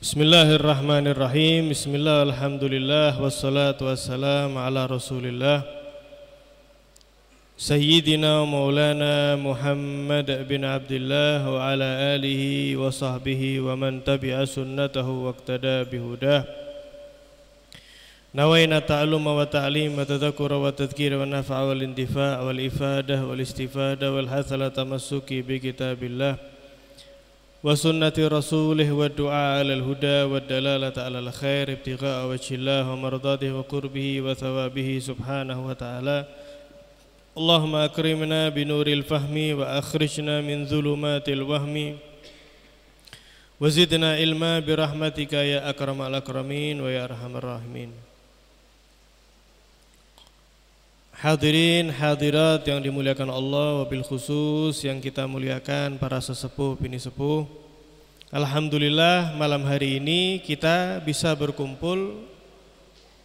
Bismillahirrahmanirrahim. Bismillah, alhamdulillah, wassalatu wassalamu ala rasulillah Sayyidina wa maulana Muhammad bin Abdullah wa ala alihi wa sahbihi wa man tabi'a sunnatahu wa iqtada bihudah. Nawaina ta'alluma wa ta'lim wa tadhakkura wa tadhkira wa naf'a wal intifa' wal ifadah wal istifadah wal hasala tamassuki bi kitabillah wa sunnati rasulih wa du'a alal huda wa dalalata alal khair ibtigha'a wajhillah wa mardatihi wa qurbihi wa thawabihi subhanahu wa ta'ala. Allahumma akrimna binuril fahmi wa akhrijna min dhulumatil wahmi wa zidna ilma birahmatika ya akramal akramin wa ya arhamar rahimin. Hadirin hadirat yang dimuliakan Allah, wabil khusus yang kita muliakan para sesepuh bini sepuh. Alhamdulillah malam hari ini kita bisa berkumpul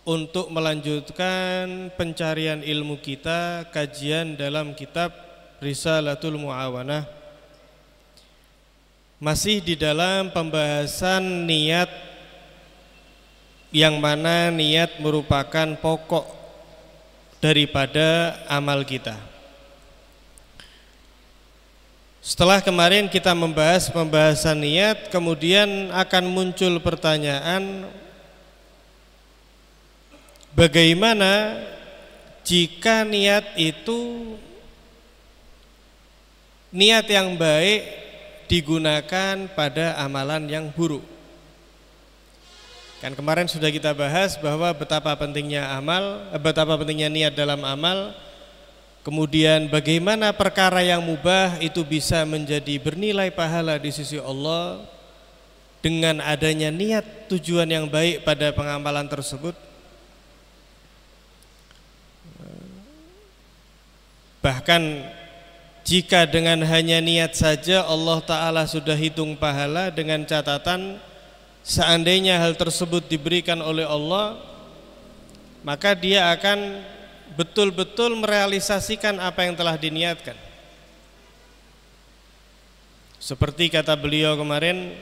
untuk melanjutkan pencarian ilmu kita, kajian dalam kitab Risalatul Mu'awanah. Masih di dalam pembahasan niat, yang mana niat merupakan pokok daripada amal kita. Setelah kemarin kita membahas pembahasan niat, kemudian akan muncul pertanyaan, bagaimana jika niat itu niat yang baik digunakan pada amalan yang buruk? Kan kemarin sudah kita bahas bahwa betapa pentingnya amal, betapa pentingnya niat dalam amal. Kemudian bagaimana perkara yang mubah itu bisa menjadi bernilai pahala di sisi Allah dengan adanya niat tujuan yang baik pada pengamalan tersebut. Bahkan jika dengan hanya niat saja Allah Ta'ala sudah hitung pahala, dengan catatan seandainya hal tersebut diberikan oleh Allah, maka dia akan betul-betul merealisasikan apa yang telah diniatkan. Seperti kata beliau kemarin,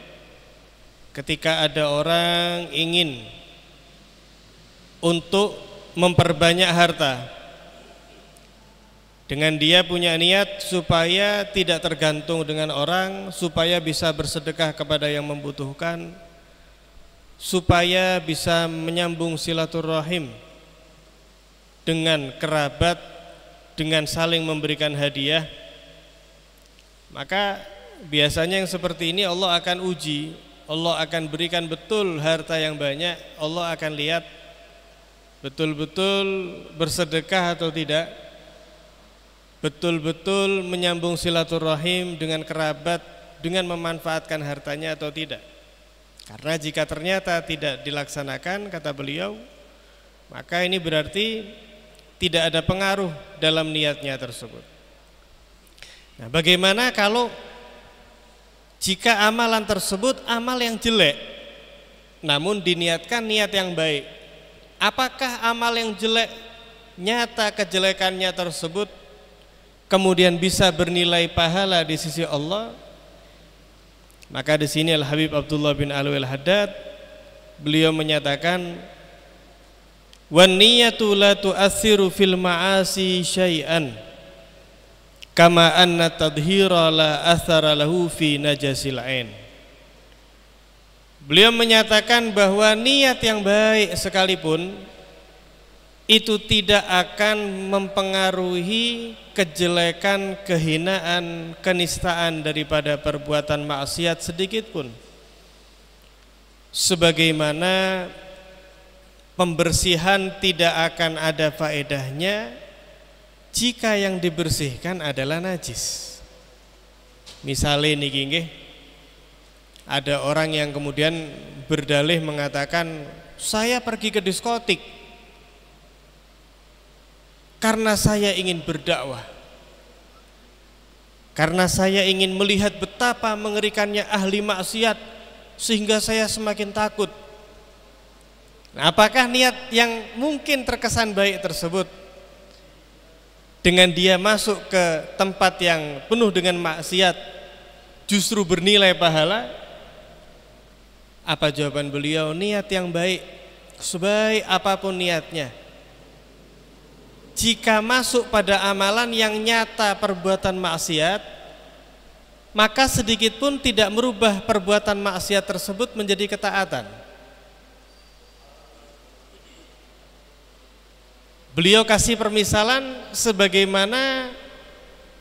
ketika ada orang ingin untuk memperbanyak harta, dengan dia punya niat supaya tidak tergantung dengan orang, supaya bisa bersedekah kepada yang membutuhkan, supaya bisa menyambung silaturahim dengan kerabat, dengan saling memberikan hadiah, maka biasanya yang seperti ini Allah akan uji, Allah akan berikan betul harta yang banyak, Allah akan lihat betul-betul bersedekah atau tidak, betul-betul menyambung silaturahim dengan kerabat dengan memanfaatkan hartanya atau tidak. Karena jika ternyata tidak dilaksanakan, kata beliau, maka ini berarti tidak ada pengaruh dalam niatnya tersebut. Nah, bagaimana kalau jika amalan tersebut amal yang jelek, namun diniatkan niat yang baik? Apakah amal yang jelek, nyata kejelekannya tersebut kemudian bisa bernilai pahala di sisi Allah? Maka di sini Al Habib Abdullah bin Alwi Al-Haddad beliau menyatakan, wan niyatu la tu'assiru fil ma'asi syai'an kama anna tadhira la athara lahu fi najasil ain. Beliau menyatakan bahwa niat yang baik sekalipun itu tidak akan mempengaruhi kejelekan, kehinaan, kenistaan daripada perbuatan maksiat sedikit pun. Sebagaimana pembersihan tidak akan ada faedahnya jika yang dibersihkan adalah najis. Misalnya niki nggih, ada orang yang kemudian berdalih mengatakan, saya pergi ke diskotik karena saya ingin berdakwah, karena saya ingin melihat betapa mengerikannya ahli maksiat sehingga saya semakin takut. Nah, apakah niat yang mungkin terkesan baik tersebut dengan dia masuk ke tempat yang penuh dengan maksiat justru bernilai pahala? Apa jawaban beliau? Niat yang baik, sebaik apapun niatnya, jika masuk pada amalan yang nyata perbuatan maksiat, maka sedikit pun tidak merubah perbuatan maksiat tersebut menjadi ketaatan. Beliau kasih permisalan sebagaimana,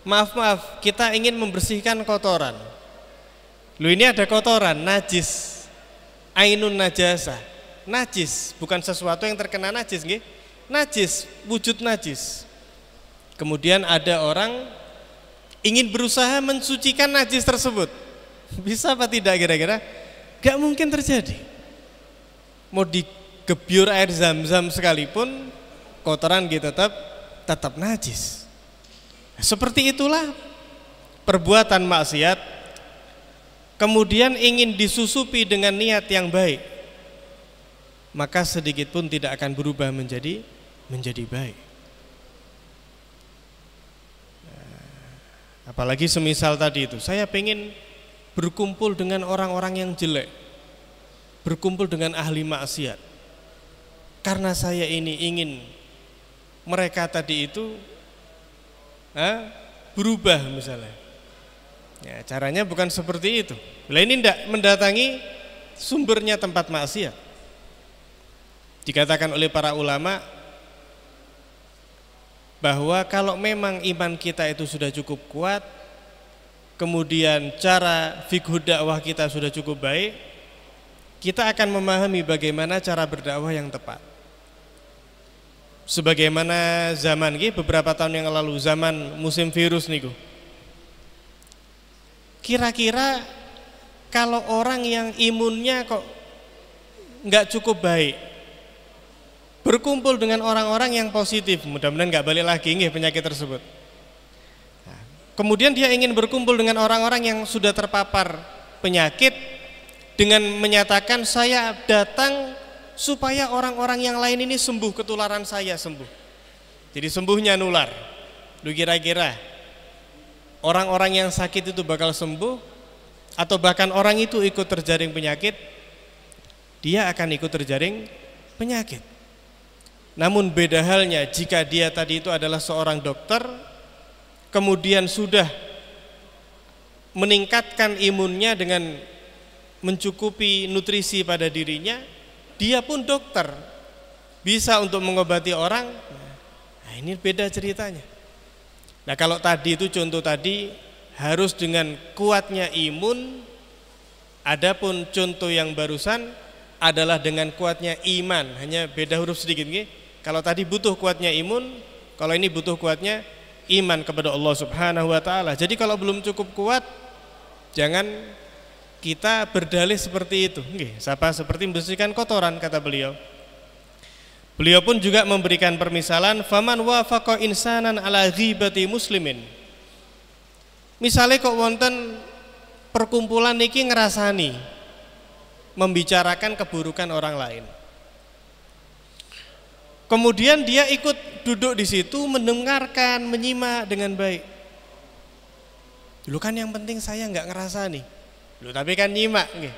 maaf, kita ingin membersihkan kotoran. Ini ada kotoran, najis, ainun najasa, najis, bukan sesuatu yang terkena najis, nggih. Najis, wujud najis. Kemudian ada orang ingin berusaha mensucikan najis tersebut. Bisa apa tidak kira-kira? Gak mungkin terjadi. Mau digebyur air zam-zam sekalipun, kotoran gitu tetap najis. Seperti itulah perbuatan maksiat, kemudian ingin disusupi dengan niat yang baik, maka sedikit pun tidak akan berubah menjadi baik. Apalagi semisal tadi itu, saya pengen berkumpul dengan orang-orang yang jelek, berkumpul dengan ahli maksiat, karena saya ini ingin mereka tadi itu berubah misalnya. Ya, caranya bukan seperti itu. Bila ini tidak mendatangi sumbernya tempat maksiat. Dikatakan oleh para ulama bahwa kalau memang iman kita itu sudah cukup kuat, kemudian cara fikih dakwah kita sudah cukup baik, kita akan memahami bagaimana cara berdakwah yang tepat. Sebagaimana zaman ini beberapa tahun yang lalu, zaman musim virus niku. Kira-kira kalau orang yang imunnya kok nggak cukup baik, berkumpul dengan orang-orang yang positif, mudah-mudahan nggak balik lagi nggih penyakit tersebut. Nah, kemudian dia ingin berkumpul dengan orang-orang yang sudah terpapar penyakit dengan menyatakan saya datang supaya orang-orang yang lain ini sembuh, ketularan saya sembuh. Jadi sembuhnya nular. Lu kira-kira orang-orang yang sakit itu bakal sembuh, atau bahkan orang itu ikut terjaring penyakit? Dia akan ikut terjaring penyakit. Namun beda halnya jika dia tadi itu adalah seorang dokter, kemudian sudah meningkatkan imunnya dengan mencukupi nutrisi pada dirinya, dia pun dokter, bisa untuk mengobati orang. Nah, ini beda ceritanya. Nah, kalau tadi itu contoh tadi harus dengan kuatnya imun, adapun contoh yang barusan adalah dengan kuatnya iman, hanya beda huruf sedikit nggih. Kalau tadi butuh kuatnya imun, kalau ini butuh kuatnya iman kepada Allah Subhanahu wa taala. Jadi kalau belum cukup kuat, jangan kita berdalih seperti itu. Nggih, seperti membersihkan kotoran kata beliau. Beliau pun juga memberikan permisalan, faman wafaqa insanan ala ghibati muslimin. Misalnya kok wonten perkumpulan niki ngerasani membicarakan keburukan orang lain. Kemudian dia ikut duduk di situ mendengarkan, menyimak dengan baik. Dulu kan yang penting saya nggak ngerasani. Loh, tapi kan nyimak nggih.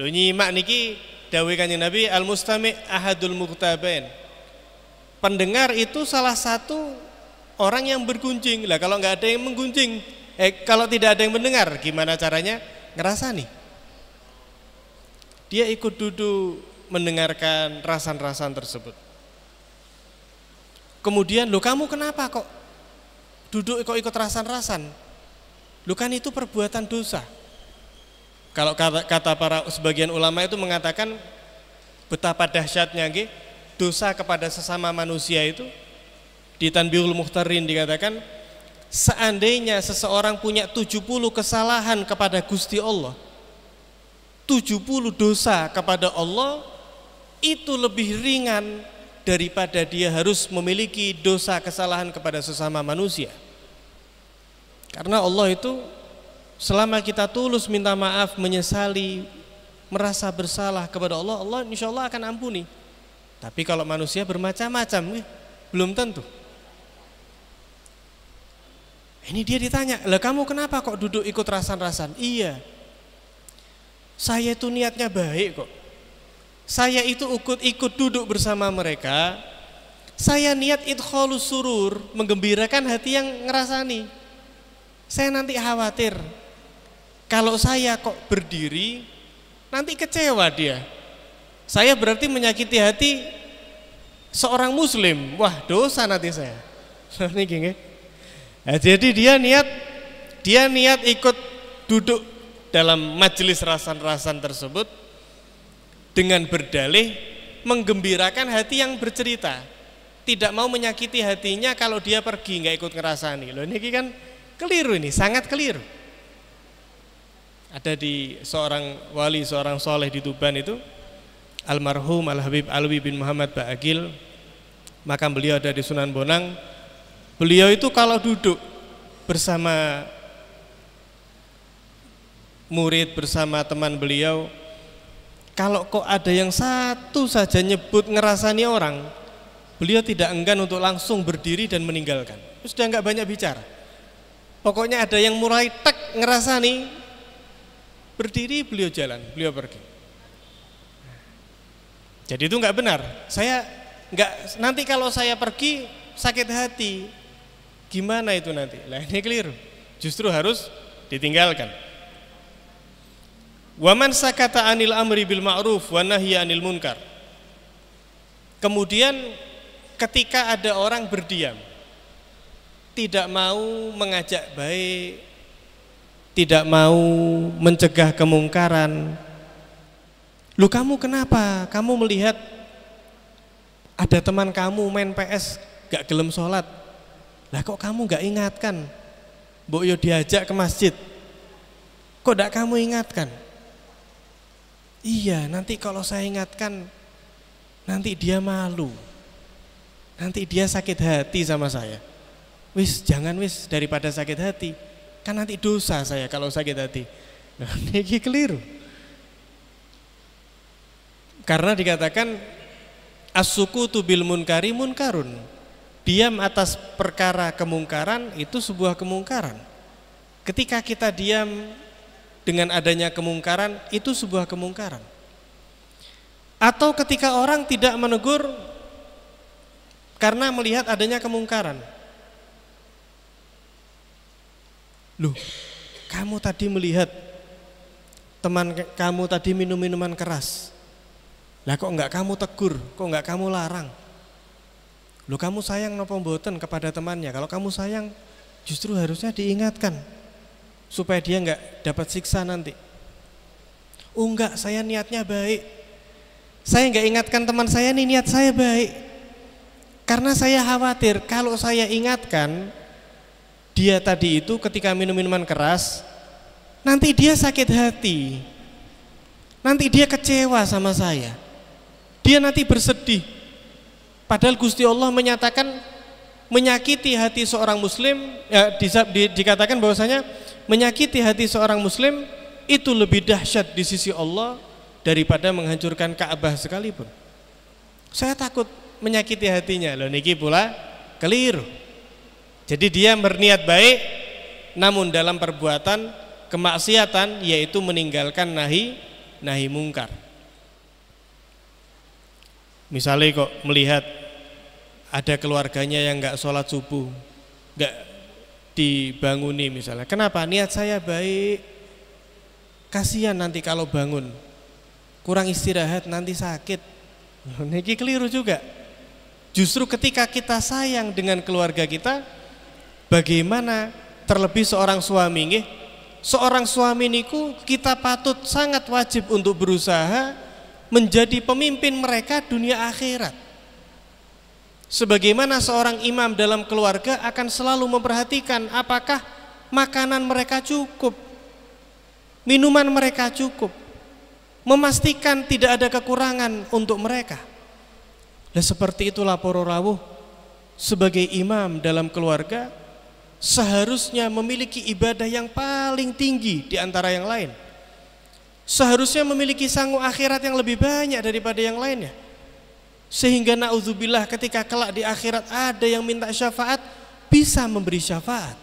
Loh, nyimak niki dawuh Kanjeng Nabi, al-mustami' ahadul muqtabain. Pendengar itu salah satu orang yang bergunjing. Lah kalau nggak ada yang menggunjing, kalau tidak ada yang mendengar, gimana caranya ngerasani? Dia ikut duduk mendengarkan rasan-rasan tersebut. Kemudian, loh kamu kenapa kok duduk kok ikut rasan-rasan? Loh kan itu perbuatan dosa. Kalau kata para sebagian ulama itu mengatakan betapa dahsyatnya nggih dosa kepada sesama manusia itu. Di Tanbihul Mukhtarin dikatakan, seandainya seseorang punya 70 kesalahan kepada Gusti Allah, 70 dosa kepada Allah, itu lebih ringan daripada dia harus memiliki dosa kesalahan kepada sesama manusia. Karena Allah itu selama kita tulus minta maaf, menyesali, merasa bersalah kepada Allah, Allah insya Allah akan ampuni. Tapi kalau manusia bermacam-macam, belum tentu. Ini dia ditanya, lah kamu kenapa kok duduk ikut rasan-rasan? Iya, saya itu niatnya baik kok. Saya itu ikut duduk bersama mereka. Saya niat idkhalus surur, menggembirakan hati yang ngerasani. Saya nanti khawatir kalau saya kok berdiri nanti kecewa dia. Saya berarti menyakiti hati seorang muslim. Wah, dosa nanti saya. Ini gini. Nah, jadi dia niat ikut duduk dalam majelis rasan-rasan tersebut dengan berdalih menggembirakan hati yang bercerita, tidak mau menyakiti hatinya kalau dia pergi nggak ikut ngerasani. Loh, ini kan keliru, ini sangat keliru. Ada di seorang wali, seorang soleh di Tuban itu, almarhum Al-Habib Alwi bin Muhammad Ba'agil, makam beliau ada di Sunan Bonang. Beliau itu kalau duduk bersama murid, bersama teman beliau, kalau kok ada yang satu saja nyebut ngerasani orang, beliau tidak enggan untuk langsung berdiri dan meninggalkan. Sudah enggak banyak bicara. Pokoknya ada yang mulai tek ngerasani, berdiri, beliau jalan, beliau pergi. Jadi itu enggak benar. Saya enggak, nanti kalau saya pergi sakit hati, gimana itu nanti? Lah ini keliru. Justru harus ditinggalkan. Wa man sakata anil amri bil ma'ruf wa nahya anil munkar. Kemudian ketika ada orang berdiam, tidak mau mengajak baik, tidak mau mencegah kemungkaran. Lu kamu kenapa? Kamu melihat ada teman kamu main PS gak gelem sholat. Lah kok kamu gak ingatkan? Mbok yo diajak ke masjid, kok gak kamu ingatkan? Iya, nanti kalau saya ingatkan nanti dia malu, nanti dia sakit hati sama saya. Wis jangan wis, daripada sakit hati, kan nanti dosa saya kalau sakit hati. Nah, ini keliru. Karena dikatakan as-sukutu bil munkari munkarun. Diam atas perkara kemungkaran itu sebuah kemungkaran. Ketika kita diam dengan adanya kemungkaran, itu sebuah kemungkaran. Atau ketika orang tidak menegur karena melihat adanya kemungkaran. Loh, kamu tadi melihat teman kamu tadi minum minuman keras. Lah kok enggak kamu tegur, kok enggak kamu larang? Loh, kamu sayang napa mboten kepada temannya? Kalau kamu sayang, justru harusnya diingatkan supaya dia enggak dapat siksa nanti. Oh enggak, saya niatnya baik. Saya enggak ingatkan teman saya, nih niat saya baik. Karena saya khawatir kalau saya ingatkan dia tadi itu ketika minum minuman keras, nanti dia sakit hati. Nanti dia kecewa sama saya. Dia nanti bersedih. Padahal Gusti Allah menyatakan menyakiti hati seorang muslim, ya, dikatakan bahwasanya menyakiti hati seorang muslim itu lebih dahsyat di sisi Allah daripada menghancurkan Ka'bah sekalipun. Saya takut menyakiti hatinya. Loh, niki pula keliru. Jadi dia berniat baik namun dalam perbuatan kemaksiatan, yaitu meninggalkan nahi mungkar. Misalnya kok melihat ada keluarganya yang enggak sholat subuh, enggak dibanguni misalnya. Kenapa? Niat saya baik. Kasihan nanti kalau bangun kurang istirahat nanti sakit. Niki keliru juga. Justru ketika kita sayang dengan keluarga kita, bagaimana terlebih seorang suami nggih? Seorang suami niku kita patut sangat wajib untuk berusaha menjadi pemimpin mereka dunia akhirat. Sebagaimana seorang imam dalam keluarga akan selalu memperhatikan apakah makanan mereka cukup, minuman mereka cukup, memastikan tidak ada kekurangan untuk mereka. Dan seperti itulah para rawuh, sebagai imam dalam keluarga seharusnya memiliki ibadah yang paling tinggi di antara yang lain. Seharusnya memiliki sangu akhirat yang lebih banyak daripada yang lainnya. Sehingga na'udzubillah ketika kelak di akhirat ada yang minta syafaat, bisa memberi syafaat.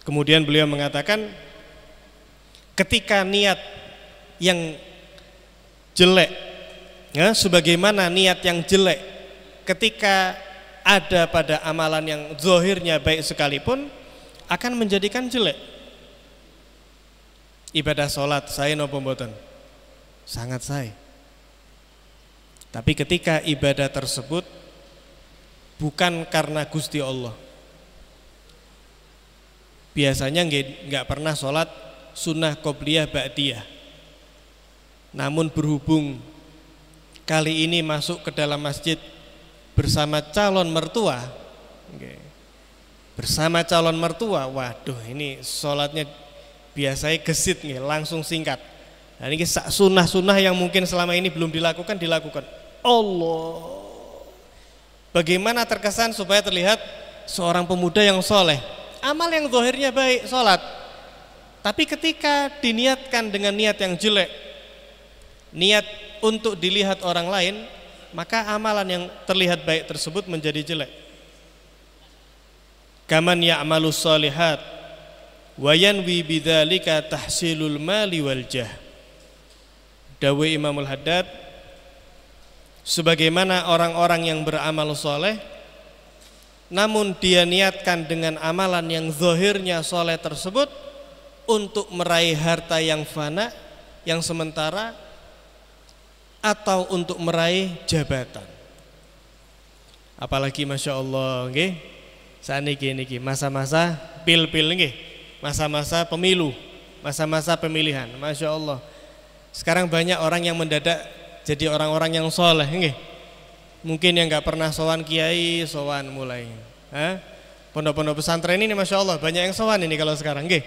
Kemudian beliau mengatakan ketika niat yang jelek, ya, sebagaimana niat yang jelek ketika ada pada amalan yang zahirnya baik sekalipun akan menjadikan jelek. Ibadah sholat saya nopo mboten? Sangat saya. Tapi ketika ibadah tersebut bukan karena Gusti Allah, biasanya nggak pernah sholat sunnah qobliyah ba'diyah. Namun berhubung kali ini masuk ke dalam masjid bersama calon mertua, waduh ini sholatnya biasanya gesit nih, langsung singkat. Nah, ini sunnah-sunnah yang mungkin selama ini belum dilakukan. Allah, bagaimana terkesan supaya terlihat seorang pemuda yang soleh, amal yang zahirnya baik, sholat, tapi ketika diniatkan dengan niat yang jelek, niat untuk dilihat orang lain, maka amalan yang terlihat baik tersebut menjadi jelek. Kaman ya'malus shalihat wa yanwi bidzalika tahsilul mali wal jah. Dawe Imamul Haddad, sebagaimana orang-orang yang beramal soleh namun dia niatkan dengan amalan yang zahirnya soleh tersebut untuk meraih harta yang fana, yang sementara, atau untuk meraih jabatan. Apalagi Masya Allah nggih, saniki niki masa-masa pil-pil nggih, masa-masa pemilu, masa-masa pemilihan. Masya Allah, sekarang banyak orang yang mendadak jadi orang-orang yang soleh nggih. Mungkin yang nggak pernah sowan kiai, sowan mulai. Pondok-pondok pesantren ini Masya Allah banyak yang sowan ini kalau sekarang nggih.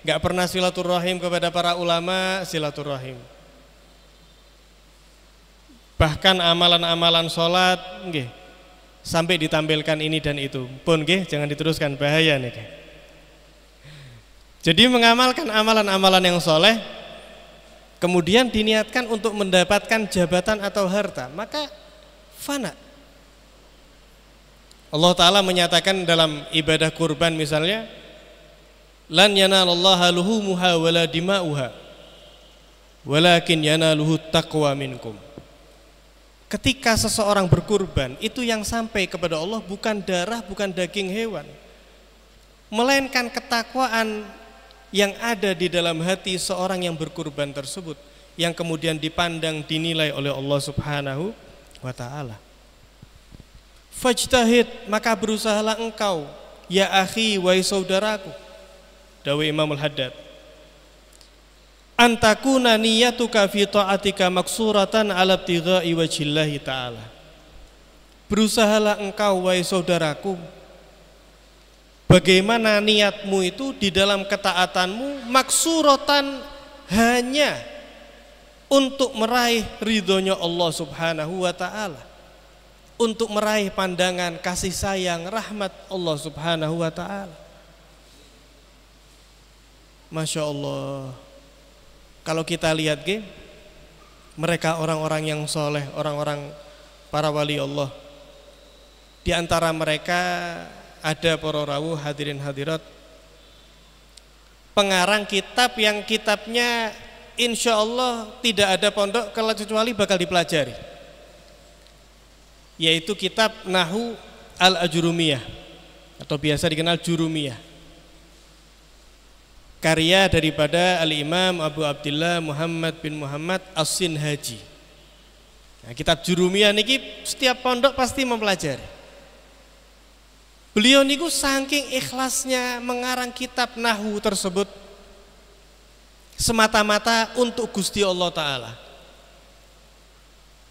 Nggak pernah silaturahim kepada para ulama, silaturahim. Bahkan amalan-amalan sholat nggih, sampai ditampilkan ini dan itu. Pun nggih, jangan diteruskan, bahaya nih. Jadi mengamalkan amalan-amalan yang soleh, kemudian diniatkan untuk mendapatkan jabatan atau harta, maka fana. Allah Ta'ala menyatakan dalam ibadah kurban misalnya, lan yanalallaha luhumuha wala dima'uha walakin yanaluhu taqwa minkum. Ketika seseorang berkurban, itu yang sampai kepada Allah bukan darah, bukan daging hewan, melainkan ketakwaan yang ada di dalam hati seorang yang berkurban tersebut, yang kemudian dipandang, dinilai oleh Allah Subhanahu wa ta'ala. Fajtahid, maka berusahalah engkau, ya akhi, wahai saudaraku, dawe Imamul Haddad, antakuna niyatuka fi ta'atika maksuratan ala ibtigha'i wajhillahi ta'ala. Berusahalah engkau, wahai saudaraku, bagaimana niatmu itu di dalam ketaatanmu maksuratan, hanya untuk meraih ridhonya Allah Subhanahu wa ta'ala, untuk meraih pandangan kasih sayang rahmat Allah Subhanahu wa ta'ala. Masya Allah, kalau kita lihat mereka orang-orang yang soleh, orang-orang para wali Allah, di antara mereka ada para rawuh, hadirin hadirat, pengarang kitab yang kitabnya insya Allah tidak ada pondok kecuali bakal dipelajari, yaitu kitab Nahwu Al-Ajurumiyah atau biasa dikenal Jurumiyah, karya daripada Al-Imam Abu Abdillah Muhammad bin Muhammad As-Sinhaji. Nah, kitab Jurumiyah niki setiap pondok pasti mempelajari. Beliau niku saking ikhlasnya mengarang kitab Nahwu tersebut semata-mata untuk Gusti Allah Ta'ala.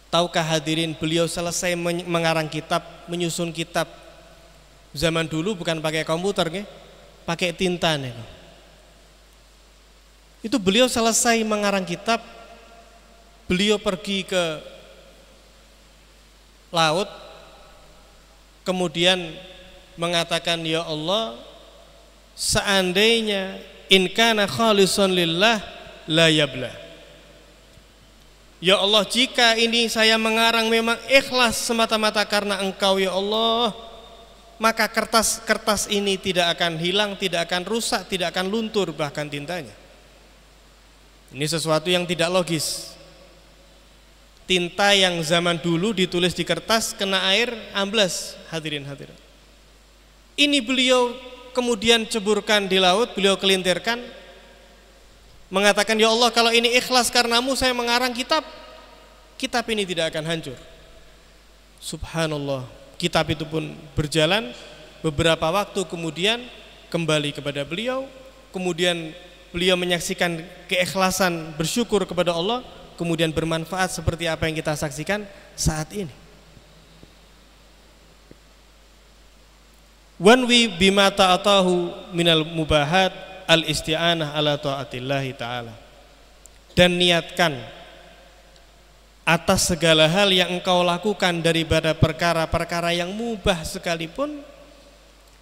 Tahukah hadirin, beliau selesai mengarang kitab, menyusun kitab, zaman dulu bukan pakai komputer nih, pakai tinta nih. Itu beliau selesai mengarang kitab, beliau pergi ke laut, kemudian mengatakan, ya Allah, seandainya in kana khalisan lillah la yabla. Ya Allah, jika ini saya mengarang memang ikhlas semata-mata karena Engkau ya Allah, maka kertas ini tidak akan hilang, tidak akan rusak, tidak akan luntur bahkan tintanya. Ini sesuatu yang tidak logis. Tinta yang zaman dulu ditulis di kertas kena air amblas, hadirin hadirat. Ini beliau kemudian ceburkan di laut, beliau kelintirkan, mengatakan, ya Allah, kalau ini ikhlas karenamu saya mengarang kitab, kitab ini tidak akan hancur. Subhanallah, kitab itu pun berjalan. Beberapa waktu kemudian kembali kepada beliau, kemudian beliau menyaksikan keikhlasan bersyukur kepada Allah, kemudian bermanfaat seperti apa yang kita saksikan saat ini. Wanwi bima ta'atahu minal mubahat al-isti'anah ala ta'atillahi ta'ala. Dan niatkan atas segala hal yang engkau lakukan daripada perkara-perkara yang mubah sekalipun,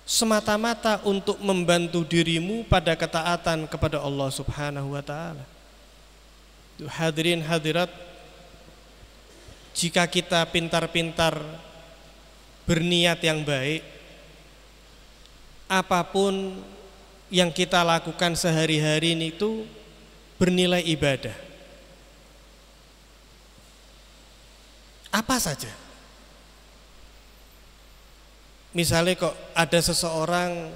semata-mata untuk membantu dirimu pada ketaatan kepada Allah Subhanahu wa ta'ala. Hadirin hadirat, jika kita pintar-pintar berniat yang baik, apapun yang kita lakukan sehari-hari itu bernilai ibadah. Apa saja. Misalnya kok ada seseorang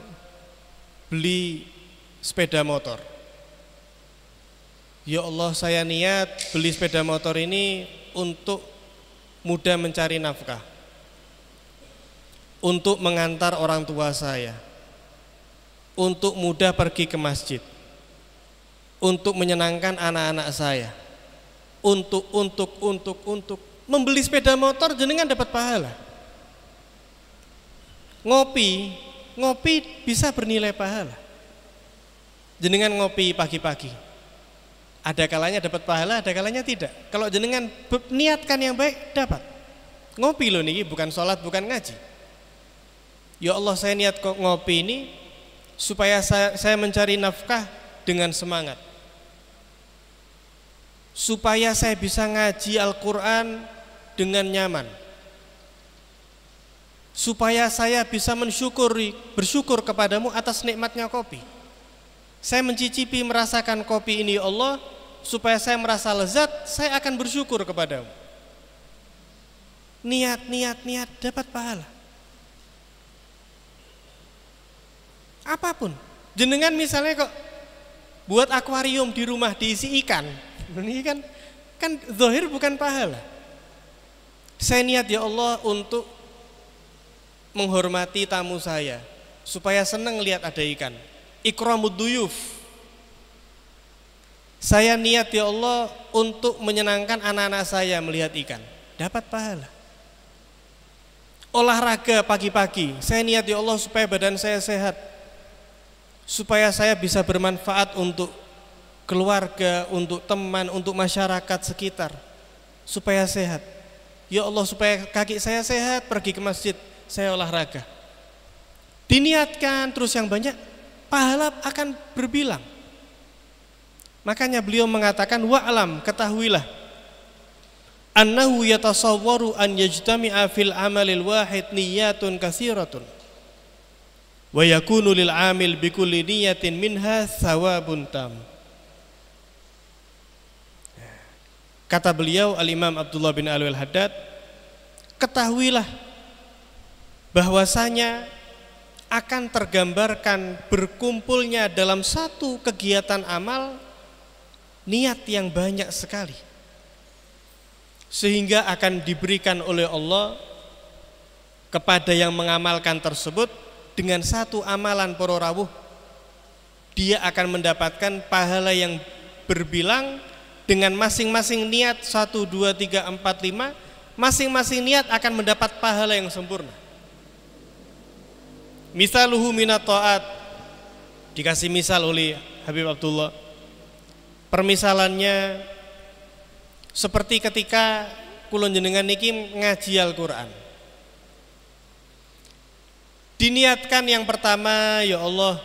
beli sepeda motor. Ya Allah, saya niat beli sepeda motor ini untuk mudah mencari nafkah, untuk mengantar orang tua saya, untuk mudah pergi ke masjid, untuk menyenangkan anak-anak saya, untuk membeli sepeda motor jenengan dapat pahala. Ngopi bisa bernilai pahala. Jenengan ngopi pagi-pagi, ada kalanya dapat pahala, ada kalanya tidak. Kalau jenengan niatkan yang baik, dapat. Ngopi loh niki, bukan sholat, bukan ngaji. Ya Allah, saya niat kok ngopi ini supaya saya mencari nafkah dengan semangat, supaya saya bisa ngaji Al-Quran dengan nyaman, supaya saya bisa bersyukur kepadamu atas nikmatnya kopi. Saya mencicipi, merasakan kopi ini ya Allah, supaya saya merasa lezat, saya akan bersyukur kepadamu. Niat, dapat pahala. Apapun. Jenengan misalnya kok buat akuarium di rumah diisi ikan, ini kan zahir bukan pahala. Saya niat ya Allah untuk menghormati tamu saya, supaya senang lihat ada ikan. Ikramud duyuf. Saya niat ya Allah untuk menyenangkan anak-anak saya melihat ikan, dapat pahala. Olahraga pagi-pagi, saya niat ya Allah supaya badan saya sehat, supaya saya bisa bermanfaat untuk keluarga, untuk teman, untuk masyarakat sekitar, supaya sehat. Ya Allah, supaya kaki saya sehat, pergi ke masjid, saya olahraga. Diniatkan terus yang banyak, pahala akan berbilang. Makanya beliau mengatakan, wa'lam, ketahuilah, annahu yatasawwaru an yajtami'a fil amalil wahid niyatun katsiratun wa yakunu lil amil bi kulli niyatin minha thawabun tam. Kata beliau Al-Imam Abdullah bin Alwi Al-Haddad, ketahuilah bahwasanya akan tergambarkan berkumpulnya dalam satu kegiatan amal niat yang banyak sekali, sehingga akan diberikan oleh Allah kepada yang mengamalkan tersebut dengan satu amalan para rawuh, dia akan mendapatkan pahala yang berbilang dengan masing-masing niat 1, 2, 3, 4, 5. Masing-masing niat akan mendapat pahala yang sempurna. Misaluhu minat ta'at, dikasih misal oleh Habib Abdullah. Permisalannya seperti ketika kulon jenengan niki ngaji Al-Quran. Diniatkan yang pertama, ya Allah,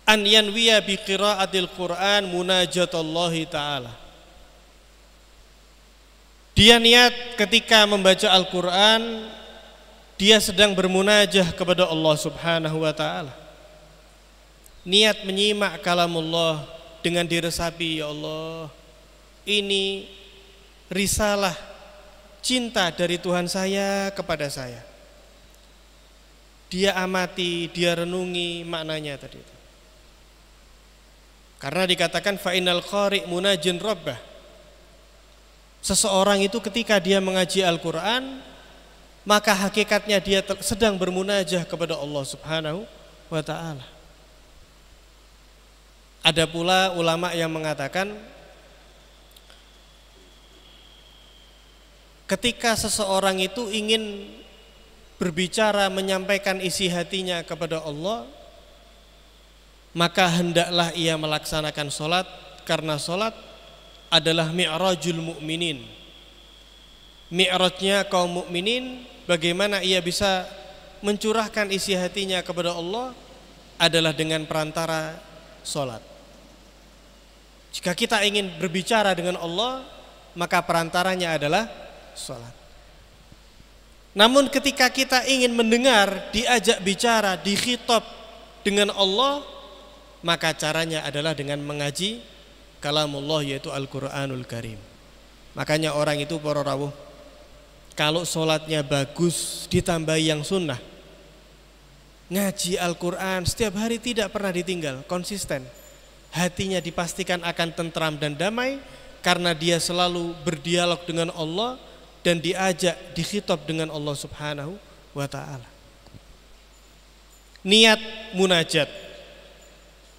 an yanwiya bi qiraatil Quran munajatallahi ta'ala. Dia niat ketika membaca Al-Quran, dia sedang bermunajah kepada Allah Subhanahu wa taala. Niat menyimak kalamullah dengan diresapi, ya Allah, ini risalah cinta dari Tuhan saya kepada saya. Dia amati, dia renungi maknanya tadi itu. Karena dikatakan fa'inal qari' munajin rabbah. Seseorang itu ketika dia mengaji Al-Quran, maka hakikatnya dia sedang bermunajah kepada Allah Subhanahu wa ta'ala. Ada pula ulama yang mengatakan ketika seseorang itu ingin berbicara menyampaikan isi hatinya kepada Allah, maka hendaklah ia melaksanakan sholat, karena sholat adalah mi'rajul mu'minin. Mi'rajnya kaum mukminin, bagaimana ia bisa mencurahkan isi hatinya kepada Allah adalah dengan perantara sholat. Jika kita ingin berbicara dengan Allah, maka perantaranya adalah sholat. Namun ketika kita ingin mendengar, diajak bicara, dikhitab dengan Allah, maka caranya adalah dengan mengaji kalamullah, yaitu Al-Quranul Karim. Makanya orang itu para rawuh, kalau sholatnya bagus ditambahi yang sunnah, ngaji Al-Quran setiap hari tidak pernah ditinggal, konsisten. Hatinya dipastikan akan tentram dan damai karena dia selalu berdialog dengan Allah dan diajak, dikhitab dengan Allah Subhanahu wa ta'ala. Niat munajat.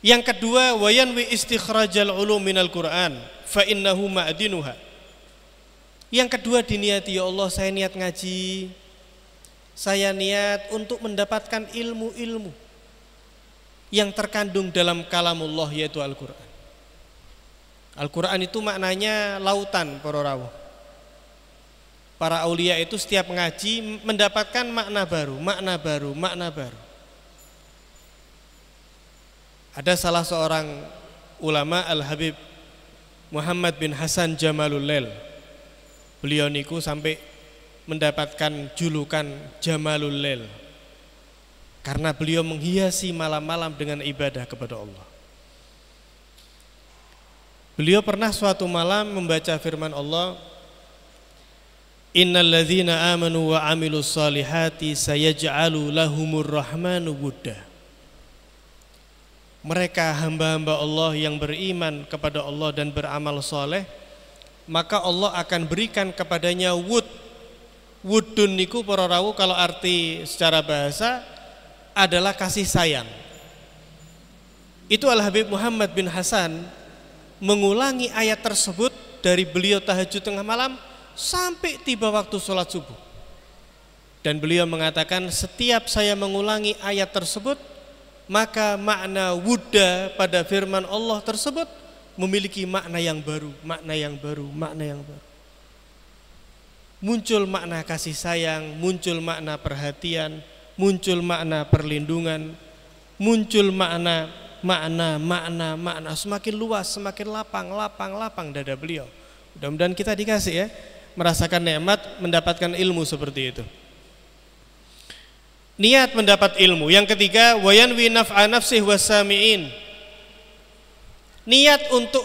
Yang kedua, wayanwi istikhrajal ulum minal Qur'an fa innahu ma'dinuha. Yang kedua diniati, ya Allah, saya niat ngaji, saya niat untuk mendapatkan ilmu-ilmu yang terkandung dalam kalamullah, yaitu Al-Quran. Al-Quran itu maknanya lautan, para rawuh. Para aulia itu setiap ngaji mendapatkan makna baru, makna baru, makna baru. Ada salah seorang ulama, Al-Habib Muhammad bin Hasan Jamalul Lail. Beliau niku sampai mendapatkan julukan Jamalul Lail karena beliau menghiasi malam-malam dengan ibadah kepada Allah. Beliau pernah suatu malam membaca firman Allah, innal ladzina amanu wa amilus solihati sayaj'alu lahumur rahmanu wudda. Mereka hamba-hamba Allah yang beriman kepada Allah dan beramal soleh, maka Allah akan berikan kepadanya wud. Wudun niku para rawuh kalau arti secara bahasa adalah kasih sayang. Itu Al-Habib Muhammad bin Hasan mengulangi ayat tersebut dari beliau tahajud tengah malam sampai tiba waktu sholat subuh. Dan beliau mengatakan, setiap saya mengulangi ayat tersebut, maka makna wudda pada firman Allah tersebut memiliki makna yang baru, makna yang baru, makna yang baru. Muncul makna kasih sayang, muncul makna perhatian, muncul makna perlindungan, muncul makna semakin luas, semakin lapang dada beliau. Mudah-mudahan kita dikasih ya, merasakan nikmat mendapatkan ilmu seperti itu. Niat mendapat ilmu. Yang ketiga, wayanwi naf'a nafsih wasami'in. Niat untuk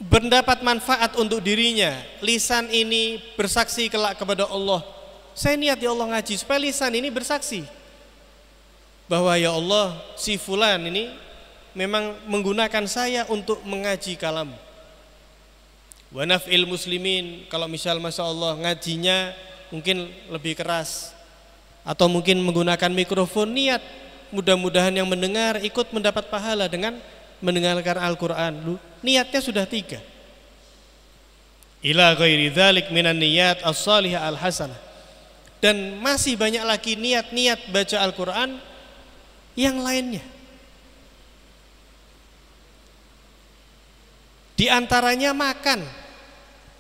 mendapat manfaat untuk dirinya. Lisan ini bersaksi kelak kepada Allah. Saya niat ya Allah ngaji supaya lisan ini bersaksi bahwa ya Allah, si fulan ini memang menggunakan saya untuk mengaji kalam. Wa naf'il muslimin, kalau misal masya Allah ngajinya mungkin lebih keras atau mungkin menggunakan mikrofon, niat mudah-mudahan yang mendengar ikut mendapat pahala dengan mendengarkan Al-Quran. Niatnya sudah 3. Ila ghairi dzalik minan niyat as-salihah al-hasanah. Dan masih banyak lagi niat-niat baca Al-Quran yang lainnya. Di antaranya makan.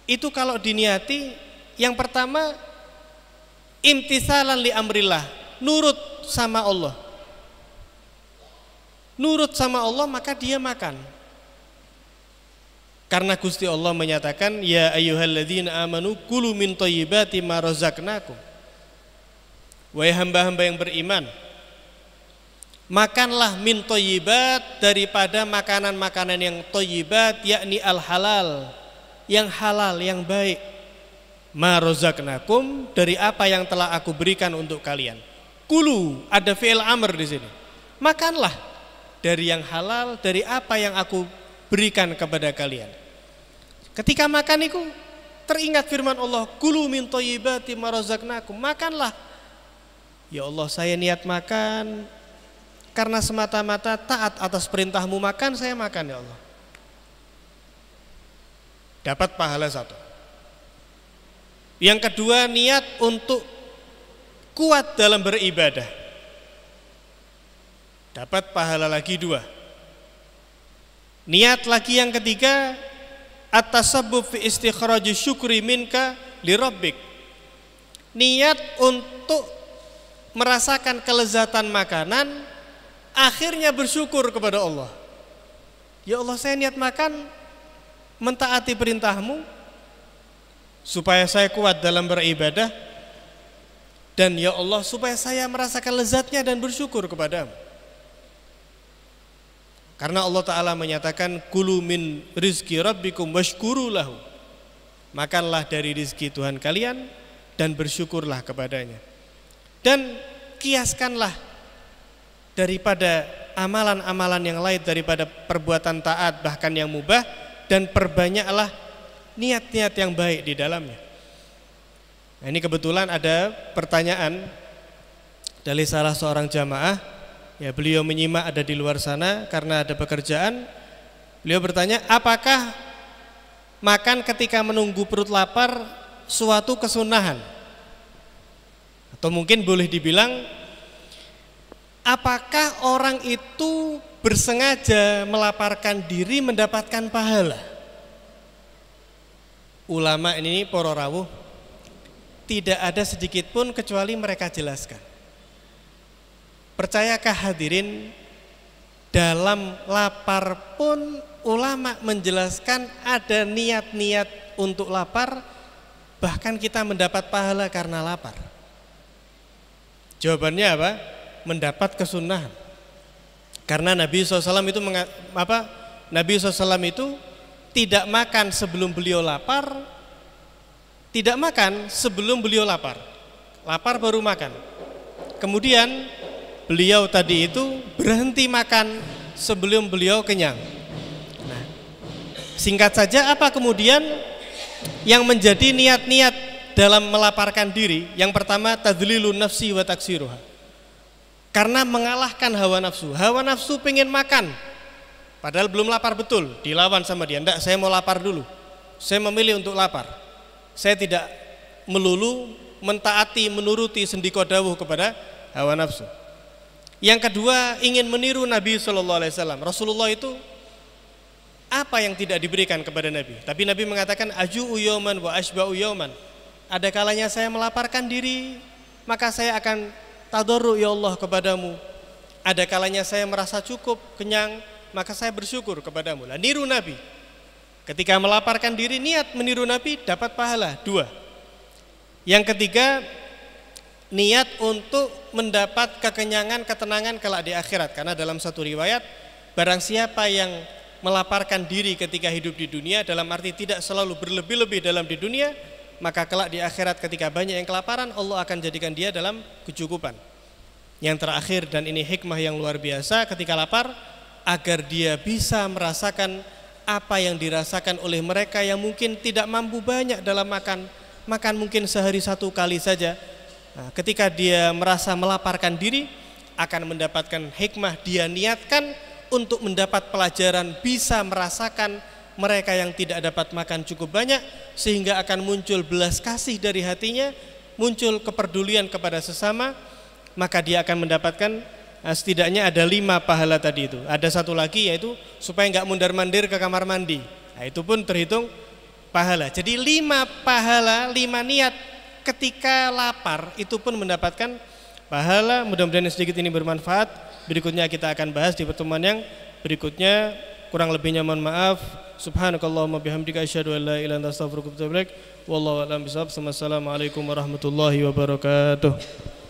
Itu kalau diniati, yang pertama imtisalan li amrillah, nurut sama Allah. Nurut sama Allah maka dia makan. Karena Gusti Allah menyatakan, ya ayyuhalladzina amanu kulu min thayyibati ma razaqnakum. wahai hamba-hamba yang beriman, makanlah min thayyibat, daripada makanan-makanan yang thayyibat, yakni al-halal, yang halal, yang baik. Ma razaqnakum, dari apa yang telah aku berikan untuk kalian. Kulu, ada fi'il amr di sini. Makanlah dari yang halal, dari apa yang aku berikan kepada kalian. Ketika makan itu teringat firman Allah, kulu min thayyibati ma razaqnakum, makanlah. Ya Allah, saya niat makan karena semata-mata taat atas perintahmu, makan, saya makan ya Allah. Dapat pahala satu. Yang kedua, niat untuk kuat dalam beribadah, dapat pahala lagi dua. Niat lagi yang ketiga, at-tasabbub fi istikhraj syukri minka li rabbik. Niat untuk merasakan kelezatan makanan, akhirnya bersyukur kepada Allah. Ya Allah, saya niat makan mentaati perintahmu supaya saya kuat dalam beribadah, dan ya Allah supaya saya merasakan lezatnya dan bersyukur kepadamu. Karena Allah Ta'ala menyatakan kulu min rizki rabbikum washkuru lahu, makanlah dari rizki Tuhan kalian dan bersyukurlah kepadanya. Dan kiaskanlah daripada amalan-amalan yang lain, daripada perbuatan taat bahkan yang mubah, dan perbanyaklah niat-niat yang baik di dalamnya. Nah, ini kebetulan ada pertanyaan dari salah seorang jamaah, ya, beliau menyimak ada di luar sana karena ada pekerjaan. Beliau bertanya, apakah makan ketika menunggu perut lapar suatu kesunahan? Atau mungkin boleh dibilang, apakah orang itu bersengaja melaparkan diri mendapatkan pahala? Ulama ini para rawuh tidak ada sedikit pun kecuali mereka jelaskan. Percayakah hadirin, dalam lapar pun ulama menjelaskan ada niat-niat untuk lapar, bahkan kita mendapat pahala karena lapar. Jawabannya apa? Mendapat kesunahan. Karena Nabi SAW itu Nabi SAW itu tidak makan sebelum beliau lapar, tidak makan sebelum beliau lapar, lapar baru makan. Kemudian beliau tadi itu berhenti makan sebelum beliau kenyang. Nah, singkat saja, apa kemudian yang menjadi niat-niat dalam melaparkan diri? Yang pertama, tadlilun nafsi wa taksiruha, karena mengalahkan hawa nafsu. Hawa nafsu pengen makan, padahal belum lapar betul, dilawan sama dia. Enggak, saya mau lapar dulu, saya memilih untuk lapar. Saya tidak melulu mentaati, menuruti sendiko dawuh kepada hawa nafsu. Yang kedua, ingin meniru Nabi SAW. Rasulullah itu apa yang tidak diberikan kepada Nabi? Tapi Nabi mengatakan, aju'u yawman wa ashba'u yawman. Ada kalanya saya melaparkan diri, maka saya akan tadarru ya Allah kepadamu. Ada kalanya saya merasa cukup, kenyang, maka saya bersyukur kepadamu. Lah, niru Nabi. Ketika melaparkan diri, niat meniru Nabi, dapat pahala 2. Yang ketiga, niat untuk mendapat kekenyangan, ketenangan kelak di akhirat. Karena dalam satu riwayat, barang siapa yang melaparkan diri ketika hidup di dunia, dalam arti tidak selalu berlebih-lebih dalam di dunia, maka kelak di akhirat ketika banyak yang kelaparan, Allah akan jadikan dia dalam kecukupan. Yang terakhir, dan ini hikmah yang luar biasa, ketika lapar, agar dia bisa merasakan apa yang dirasakan oleh mereka yang mungkin tidak mampu banyak dalam makan mungkin sehari 1 kali saja. Nah, ketika dia merasa melaparkan diri, akan mendapatkan hikmah, dia niatkan untuk mendapat pelajaran, bisa merasakan mereka yang tidak dapat makan cukup banyak, sehingga akan muncul belas kasih dari hatinya, muncul kepedulian kepada sesama, maka dia akan mendapatkan setidaknya ada 5 pahala tadi itu. Ada satu lagi, yaitu supaya nggak mundar-mandir ke kamar mandi. Nah, itu pun terhitung pahala. Jadi 5 pahala, 5 niat ketika lapar itu pun mendapatkan pahala. Mudah-mudahan sedikit ini bermanfaat. Berikutnya kita akan bahas di pertemuan yang berikutnya. Kurang lebihnya mohon maaf. Subhanakallahumma bihamdika asyhadu an la ilaha illa anta astaghfiruka wa atubu ilaik. Wallahu a'lam bishawab. Wassalamualaikum warahmatullahi wabarakatuh.